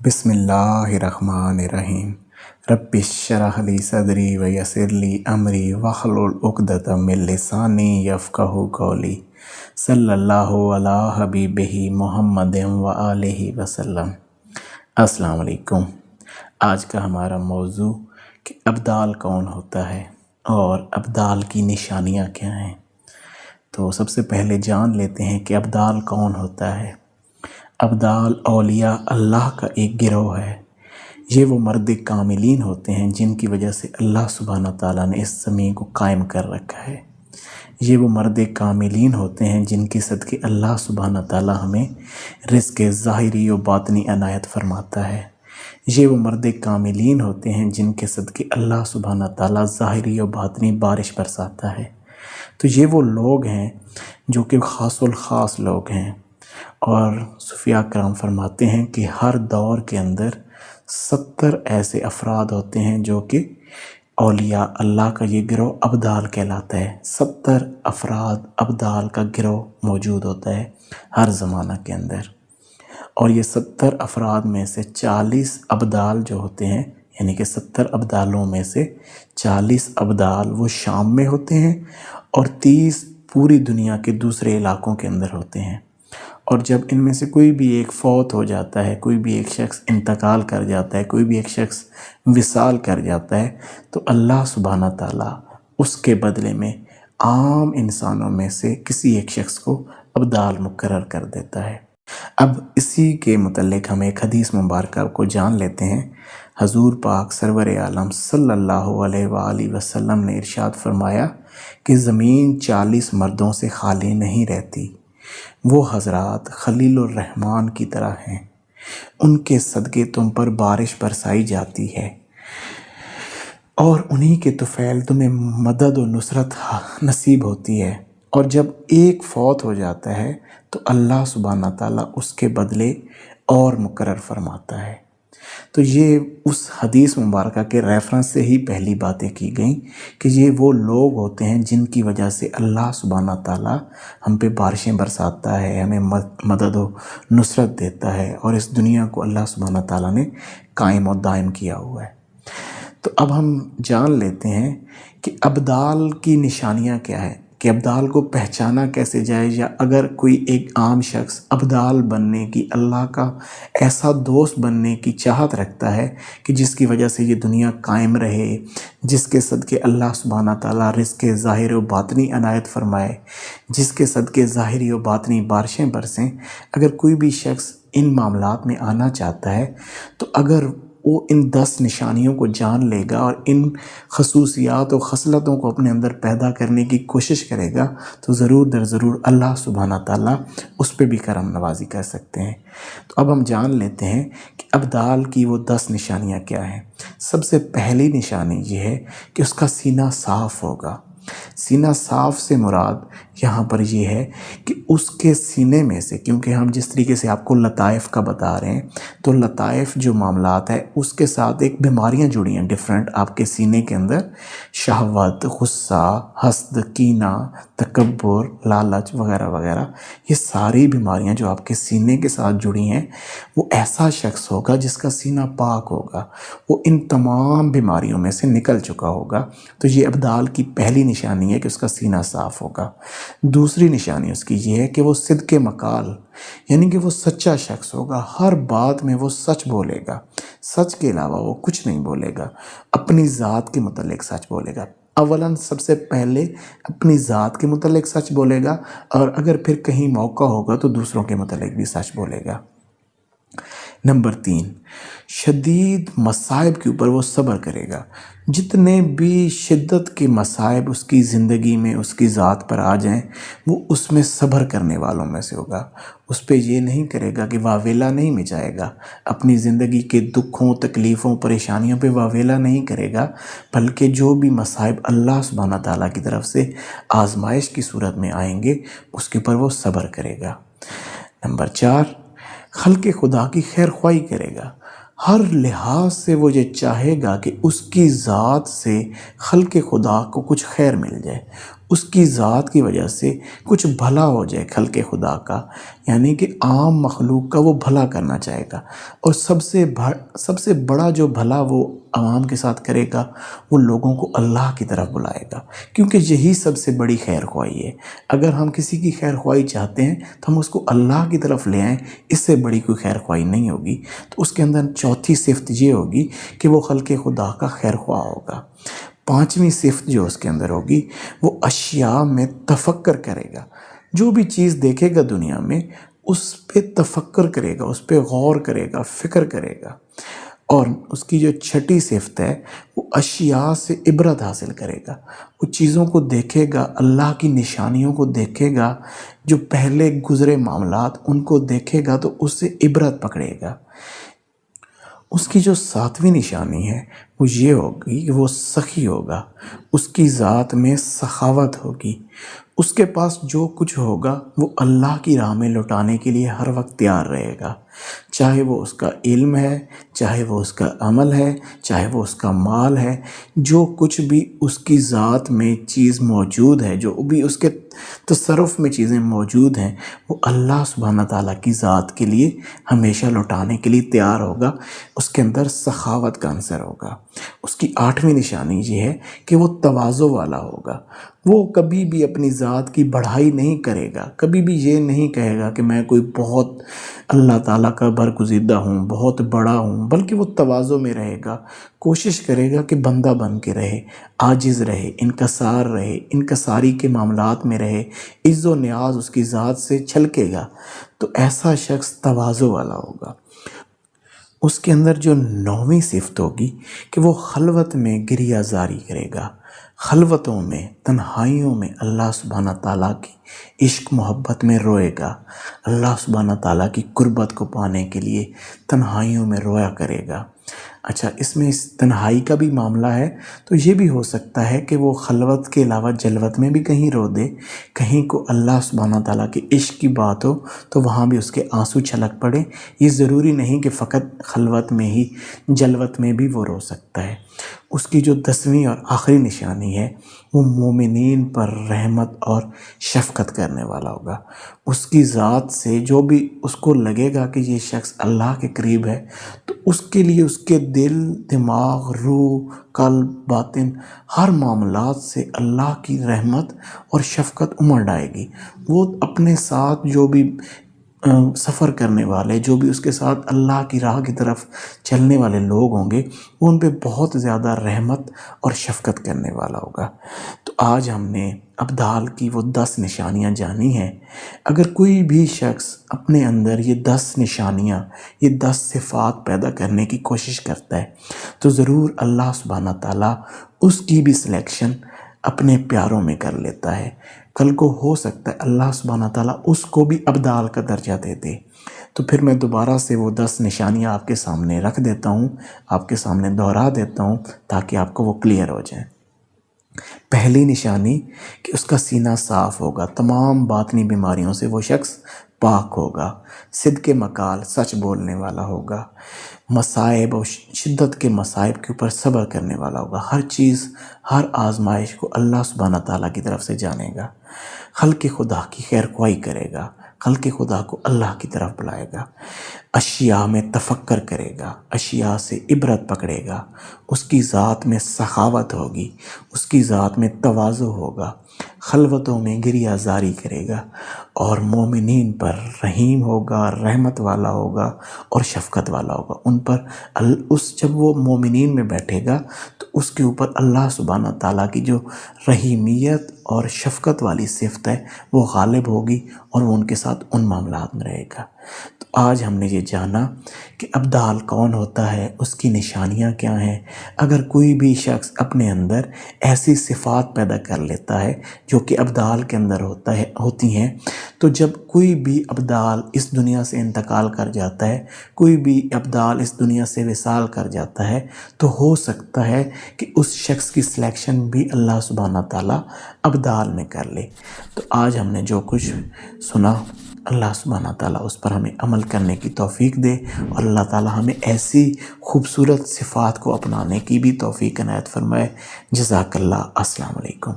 بسم اللہ الرحمن الرحیم رب اشرح لی صدری ویسر لی امری واحلل عقدۃ من لسانی یفقہوا قولی صلی اللہ علی حبیبہ محمد وآلہ وسلم۔ السلام علیکم۔ آج کا ہمارا موضوع کہ ابدال کون ہوتا ہے اور ابدال کی نشانیاں کیا ہیں۔ تو سب سے پہلے جان لیتے ہیں کہ ابدال کون ہوتا ہے۔ ابدال اولیاء اللہ کا ایک گروہ ہے۔ یہ وہ مرد کاملین ہوتے ہیں جن کی وجہ سے اللہ سبحانہ تعالیٰ نے اس زمین کو قائم کر رکھا ہے۔ یہ وہ مرد کاملین ہوتے ہیں جن کی صدقے اللہ سبحانہ تعالیٰ ہمیں رزق ظاہری و باطنی عنایت فرماتا ہے۔ یہ وہ مرد کاملین ہوتے ہیں جن کے صدقے اللہ سبحانہ تعالیٰ ظاہری و باطنی بارش برساتا ہے۔ تو یہ وہ لوگ ہیں جو کہ خاص الخاص لوگ ہیں، اور صوفیاء کرام فرماتے ہیں کہ ہر دور کے اندر 70 ایسے افراد ہوتے ہیں جو کہ اولیاء اللہ کا یہ گروہ ابدال کہلاتا ہے۔ 70 افراد ابدال کا گروہ موجود ہوتا ہے ہر زمانہ کے اندر، اور یہ 70 افراد میں سے 40 ابدال جو ہوتے ہیں، یعنی کہ 70 ابدالوں میں سے 40 ابدال وہ شام میں ہوتے ہیں اور 30 پوری دنیا کے دوسرے علاقوں کے اندر ہوتے ہیں۔ اور جب ان میں سے کوئی بھی ایک فوت ہو جاتا ہے، کوئی بھی ایک شخص انتقال کر جاتا ہے، کوئی بھی ایک شخص وصال کر جاتا ہے، تو اللہ سبحانہ تعالیٰ اس کے بدلے میں عام انسانوں میں سے کسی ایک شخص کو ابدال مقرر کر دیتا ہے۔ اب اسی کے متعلق ہم ایک حدیث مبارکہ کو جان لیتے ہیں۔ حضور پاک سرور عالم صلی اللہ علیہ وآلہ وسلم نے ارشاد فرمایا کہ زمین 40 مردوں سے خالی نہیں رہتی۔ وہ حضرات خلیل الرحمن کی طرح ہیں، ان کے صدقے تم پر بارش برسائی جاتی ہے، اور انہی کے طفیل تمہیں مدد و نصرت نصیب ہوتی ہے۔ اور جب ایک فوت ہو جاتا ہے تو اللہ سبحانہ تعالیٰ اس کے بدلے اور مقرر فرماتا ہے۔ تو یہ اس حدیث مبارکہ کے ریفرنس سے ہی پہلی باتیں کی گئیں کہ یہ وہ لوگ ہوتے ہیں جن کی وجہ سے اللہ سبحانہ تعالیٰ ہم پہ بارشیں برساتا ہے، ہمیں مدد و نصرت دیتا ہے، اور اس دنیا کو اللہ سبحانہ تعالیٰ نے قائم و دائم کیا ہوا ہے۔ تو اب ہم جان لیتے ہیں کہ ابدال کی نشانیاں کیا ہیں، کہ ابدال کو پہچانا کیسے جائے، یا اگر کوئی ایک عام شخص ابدال بننے کی، اللہ کا ایسا دوست بننے کی چاہت رکھتا ہے کہ جس کی وجہ سے یہ دنیا قائم رہے، جس کے صدقے اللہ سبحانہ تعالیٰ رزق ظاہر و باطنی عنایت فرمائے، جس کے صدقے ظاہری و باطنی بارشیں برسیں، اگر کوئی بھی شخص ان معاملات میں آنا چاہتا ہے تو اگر وہ ان 10 نشانیوں کو جان لے گا اور ان خصوصیات و خصلتوں کو اپنے اندر پیدا کرنے کی کوشش کرے گا تو ضرور در ضرور اللہ سبحانہ تعالیٰ اس پہ بھی کرم نوازی کر سکتے ہیں۔ تو اب ہم جان لیتے ہیں کہ ابدال کی وہ 10 نشانیاں کیا ہیں۔ سب سے پہلی نشانی یہ ہے کہ اس کا سینہ صاف ہوگا۔ سینہ صاف سے مراد یہاں پر یہ ہے کہ اس کے سینے میں سے، کیونکہ ہم جس طریقے سے آپ کو لطائف کا بتا رہے ہیں، تو لطائف جو معاملات ہے اس کے ساتھ ایک بیماریاں جڑی ہیں ڈیفرنٹ آپ کے سینے کے اندر، شہوت، غصہ، حسد، کینہ، تکبر، لالچ وغیرہ وغیرہ، یہ ساری بیماریاں جو آپ کے سینے کے ساتھ جڑی ہیں، وہ ایسا شخص ہوگا جس کا سینہ پاک ہوگا، وہ ان تمام بیماریوں میں سے نکل چکا ہوگا۔ تو یہ ابدال کی پہلی نشانی ہے کہ اس کا سینہ صاف ہوگا۔ دوسری نشانی اس کی یہ ہے کہ وہ صدق مقال، یعنی کہ وہ سچا شخص ہوگا، ہر بات میں وہ سچ بولے گا، سچ کے علاوہ وہ کچھ نہیں بولے گا، اپنی ذات کے متعلق سچ بولے گا۔ اولاً سب سے پہلے اپنی ذات کے متعلق سچ بولے گا، اور اگر پھر کہیں موقع ہوگا تو دوسروں کے متعلق بھی سچ بولے گا۔ نمبر 3، شدید مصائب کے اوپر وہ صبر کرے گا۔ جتنے بھی شدت کے مصائب اس کی زندگی میں اس کی ذات پر آ جائیں، وہ اس میں صبر کرنے والوں میں سے ہوگا۔ اس پہ یہ نہیں کرے گا کہ واویلا نہیں مچائے گا، اپنی زندگی کے دکھوں، تکلیفوں، پریشانیوں پہ واویلا نہیں کرے گا، بلکہ جو بھی مصائب اللہ سبحانہ تعالیٰ کی طرف سے آزمائش کی صورت میں آئیں گے اس کے اوپر وہ صبر کرے گا۔ نمبر 4، خلق خدا کی خیر خواہی کرے گا۔ ہر لحاظ سے وہ یہ چاہے گا کہ اس کی ذات سے خلق خدا کو کچھ خیر مل جائے، اس کی ذات کی وجہ سے کچھ بھلا ہو جائے خلق خدا کا، یعنی کہ عام مخلوق کا وہ بھلا کرنا چاہے گا، اور سب سے بڑا جو بھلا وہ عوام کے ساتھ کرے گا وہ لوگوں کو اللہ کی طرف بلائے گا، کیونکہ یہی سب سے بڑی خیر خواہی ہے۔ اگر ہم کسی کی خیر خواہی چاہتے ہیں تو ہم اس کو اللہ کی طرف لے آئیں، اس سے بڑی کوئی خیر خواہی نہیں ہوگی۔ تو اس کے اندر چوتھی صفت یہ ہوگی کہ وہ خلق خدا کا خیر خواہ ہوگا۔ پانچویں صفت جو اس کے اندر ہوگی وہ اشیاء میں تفکر کرے گا۔ جو بھی چیز دیکھے گا دنیا میں اس پہ تفکر کرے گا، اس پہ غور کرے گا، فکر کرے گا۔ اور اس کی جو چھٹی صفت ہے وہ اشیاء سے عبرت حاصل کرے گا۔ وہ چیزوں کو دیکھے گا، اللہ کی نشانیوں کو دیکھے گا، جو پہلے گزرے معاملات ان کو دیکھے گا تو اس سے عبرت پکڑے گا۔ اس کی جو ساتویں نشانی ہے وہ یہ ہوگی کہ وہ سخی ہوگا، اس کی ذات میں سخاوت ہوگی۔ اس کے پاس جو کچھ ہوگا وہ اللہ کی راہ میں لوٹانے کے لیے ہر وقت تیار رہے گا، چاہے وہ اس کا علم ہے، چاہے وہ اس کا عمل ہے، چاہے وہ اس کا مال ہے۔ جو کچھ بھی اس کی ذات میں چیز موجود ہے، جو بھی اس کے تصرف میں چیزیں موجود ہیں، وہ اللہ سبحانہ تعالیٰ کی ذات کے لیے ہمیشہ لوٹانے کے لیے تیار ہوگا۔ اس کے اندر سخاوت کا عنصر ہوگا۔ اس کی آٹھویں نشانی یہ ہے کہ وہ تواضع والا ہوگا۔ وہ کبھی بھی اپنی ذات کی بڑھائی نہیں کرے گا، کبھی بھی یہ نہیں کہے گا کہ میں کوئی بہت اللہ تعالیٰ کا برگزیدہ ہوں، بہت بڑا ہوں، بلکہ وہ تواضع میں رہے گا۔ کوشش کرے گا کہ بندہ بن کے رہے، عاجز رہے، انکسار رہے، انکساری کے معاملات میں رہے، عز و نیاز اس کی ذات سے چھلکے گا۔ تو ایسا شخص تواضع والا ہوگا۔ اس کے اندر جو نویں صفت ہوگی کہ وہ خلوت میں گریہ زاری کرے گا، خلوتوں میں، تنہائیوں میں اللہ سبحانہ تعالیٰ کی عشق محبت میں روئے گا، اللہ سبحانہ تعالیٰ کی قربت کو پانے کے لیے تنہائیوں میں رویا کرے گا۔ اچھا، اس میں اس تنہائی کا بھی معاملہ ہے، تو یہ بھی ہو سکتا ہے کہ وہ خلوت کے علاوہ جلوت میں بھی کہیں رو دے، کہیں کو اللہ سبحانہ تعالیٰ کے عشق کی بات ہو تو وہاں بھی اس کے آنسو چھلک پڑے۔ یہ ضروری نہیں کہ فقط خلوت میں ہی، جلوت میں بھی وہ رو سکتا ہے۔ اس کی جو 10ویں اور آخری نشانی ہے وہ مومنین پر رحمت اور شفقت کرنے والا ہوگا۔ اس کی ذات سے جو بھی اس کو لگے گا کہ یہ شخص اللہ کے قریب ہے تو اس کے لیے اس کے دل، دماغ، روح، قلب، باطن، ہر معاملات سے اللہ کی رحمت اور شفقت امڑ آئے گی۔ وہ اپنے ساتھ جو بھی سفر کرنے والے، جو بھی اس کے ساتھ اللہ کی راہ کی طرف چلنے والے لوگ ہوں گے، وہ ان پہ بہت زیادہ رحمت اور شفقت کرنے والا ہوگا۔ تو آج ہم نے ابدال کی وہ 10 نشانیاں جانی ہیں۔ اگر کوئی بھی شخص اپنے اندر یہ 10 نشانیاں، یہ 10 صفات پیدا کرنے کی کوشش کرتا ہے تو ضرور اللہ سبحانہ تعالیٰ اس کی بھی سلیکشن اپنے پیاروں میں کر لیتا ہے۔ کل کو ہو سکتا ہے اللہ سبحانہ تعالیٰ اس کو بھی ابدال کا درجہ دے دے۔ تو پھر میں دوبارہ سے وہ 10 نشانیاں آپ کے سامنے رکھ دیتا ہوں، آپ کے سامنے دہرا دیتا ہوں تاکہ آپ کو وہ کلیئر ہو جائیں۔ پہلی نشانی کہ اس کا سینہ صاف ہوگا، تمام باطنی بیماریوں سے وہ شخص پاک ہوگا، صدق مقال، سچ بولنے والا ہوگا، مصائب اور شدت کے مصائب کے اوپر صبر کرنے والا ہوگا، ہر چیز، ہر آزمائش کو اللہ سبحانہ تعالیٰ کی طرف سے جانے گا، خلق خدا کی خیر خواہی کرے گا، خلق خدا کو اللہ کی طرف بلائے گا، اشیاء میں تفکر کرے گا، اشیاء سے عبرت پکڑے گا، اس کی ذات میں سخاوت ہوگی، اس کی ذات میں تواضع ہوگا، خلوتوں میں گریہ زاری کرے گا، اور مومنین پر رحیم ہوگا، رحمت والا ہوگا اور شفقت والا ہوگا۔ ان پر جب وہ مومنین میں بیٹھے گا تو اس کے اوپر اللہ سبحانہ تعالیٰ کی جو رحیمیت اور شفقت والی صفت ہے وہ غالب ہوگی اور وہ ان کے ساتھ ان معاملات میں رہے گا۔ تو آج ہم نے یہ جانا کہ ابدال کون ہوتا ہے، اس کی نشانیاں کیا ہیں۔ اگر کوئی بھی شخص اپنے اندر ایسی صفات پیدا کر لیتا ہے جو کہ ابدال کے اندر ہوتی ہیں، تو جب کوئی بھی ابدال اس دنیا سے انتقال کر جاتا ہے، کوئی بھی ابدال اس دنیا سے وصال کر جاتا ہے، تو ہو سکتا ہے کہ اس شخص کی سلیکشن بھی اللہ سبحانہ تعالیٰ ابدال میں کر لے۔ تو آج ہم نے جو کچھ سنا، اللہ سبحانہ تعالیٰ اس پر ہمیں عمل کرنے کی توفیق دے، اور اللہ تعالیٰ ہمیں ایسی خوبصورت صفات کو اپنانے کی بھی توفیق عنایت فرمائے۔ جزاک اللہ۔ السلام علیکم۔